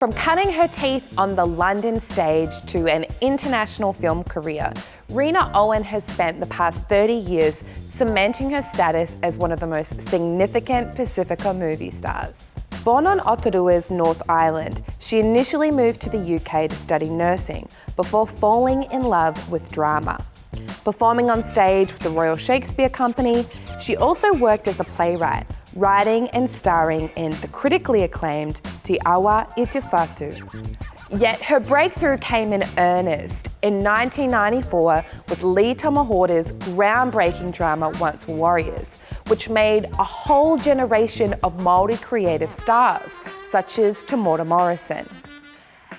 From cutting her teeth on the London stage to an international film career, Rena Owen has spent the past 30 years cementing her status as one of the most significant Pacifica movie stars. Born on Aoteoroa's North Island, she initially moved to the UK to study nursing before falling in love with drama. Performing on stage with the Royal Shakespeare Company, she also worked as a playwright, writing and starring in the critically acclaimed Te Awa i Te Whatu. Yet her breakthrough came in earnest in 1994 with Lee Tamahori's groundbreaking drama Once Were Warriors, which made a whole generation of Māori creative stars, such as Temuera Morrison.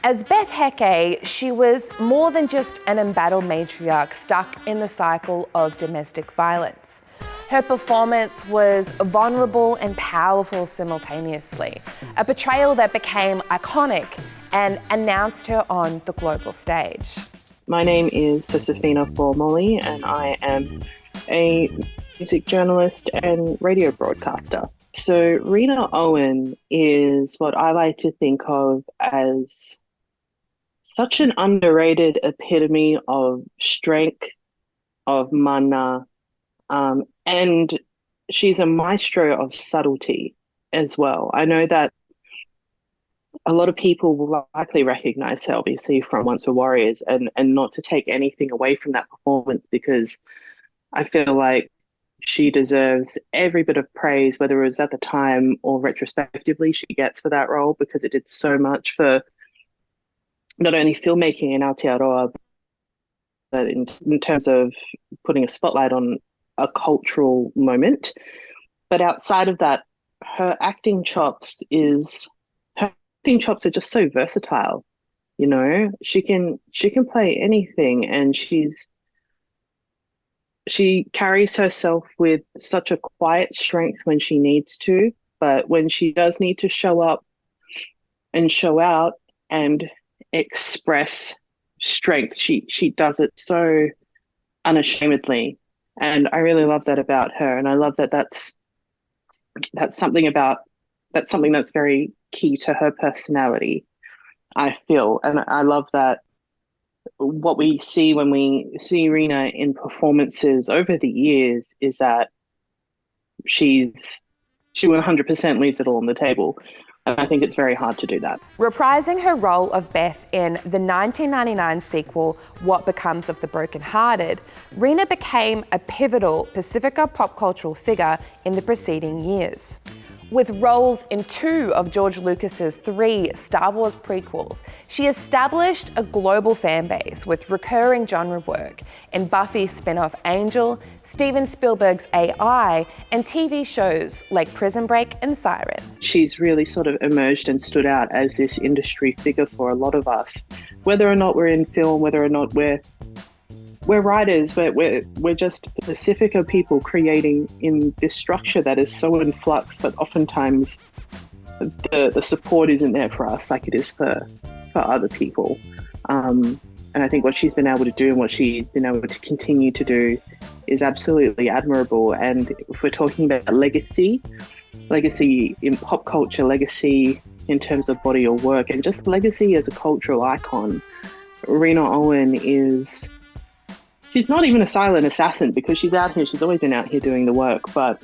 As Beth Heke, she was more than just an embattled matriarch stuck in the cycle of domestic violence. Her performance was vulnerable and powerful simultaneously, a portrayal that became iconic and announced her on the global stage. My name is Josefina Molly, and I am a music journalist and radio broadcaster. So Rena Owen is what I like to think of as such an underrated epitome of strength, of mana, and she's a maestro of subtlety as well. I know that a lot of people will likely recognize her, obviously, from Once Were Warriors, and not to take anything away from that performance, because I feel like she deserves every bit of praise, whether it was at the time or retrospectively she gets for that role, because it did so much for not only filmmaking in Aoteoroa, but in terms of putting a spotlight on a cultural moment. But outside of that, her acting chops are just so versatile. You know, she can play anything, and she carries herself with such a quiet strength when she needs to, but when she does need to show up and show out and express strength, she does it so unashamedly. And I really love that about her, and I love that that's something that's very key to her personality, I feel. And I love that what we see when we see Rena in performances over the years is that she 100% leaves it all on the table. And I think it's very hard to do that. Reprising her role of Beth in the 1999 sequel, What Becomes of the Broken Hearted, Rena became a pivotal Pacifica pop cultural figure in the preceding years. With roles in 2 of George Lucas's 3 Star Wars prequels, she established a global fan base with recurring genre work in Buffy's spin-off Angel, Steven Spielberg's AI, and TV shows like Prison Break and Siren. She's really sort of emerged and stood out as this industry figure for a lot of us, whether or not we're in film, whether or not we're writers, we're just Pacifica people creating in this structure that is so in flux, but oftentimes the support isn't there for us like it is for other people. And I think what she's been able to do and what she's been able to continue to do is absolutely admirable. And if we're talking about legacy in pop culture, legacy in terms of body of work, and just legacy as a cultural icon, Rena Owen she's not even a silent assassin, because she's out here. She's always been out here doing the work. But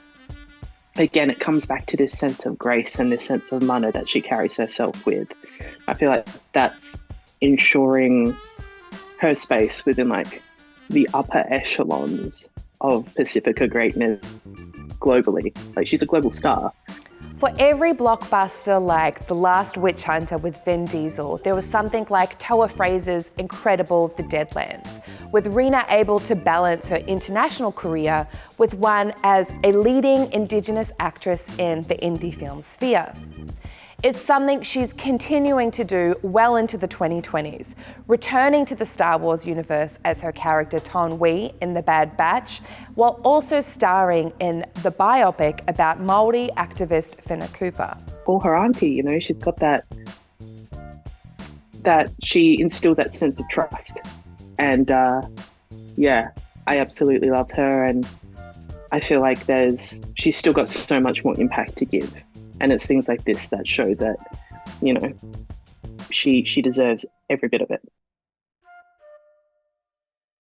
again, it comes back to this sense of grace and this sense of mana that she carries herself with. I feel like that's ensuring her space within like the upper echelons of Pacifica greatness globally. Like, she's a global star. For every blockbuster like The Last Witch Hunter with Vin Diesel, there was something like Toa Fraser's incredible The Deadlands, with Rena able to balance her international career with one as a leading Indigenous actress in the indie film sphere. It's something she's continuing to do well into the 2020s, returning to the Star Wars universe as her character Ton Wee in The Bad Batch, while also starring in the biopic about Māori activist Whina Cooper. Or her auntie, you know, she's got that she instills that sense of trust. And yeah, I absolutely love her, and I feel like she's still got so much more impact to give. And it's things like this that show that, you know, she deserves every bit of it.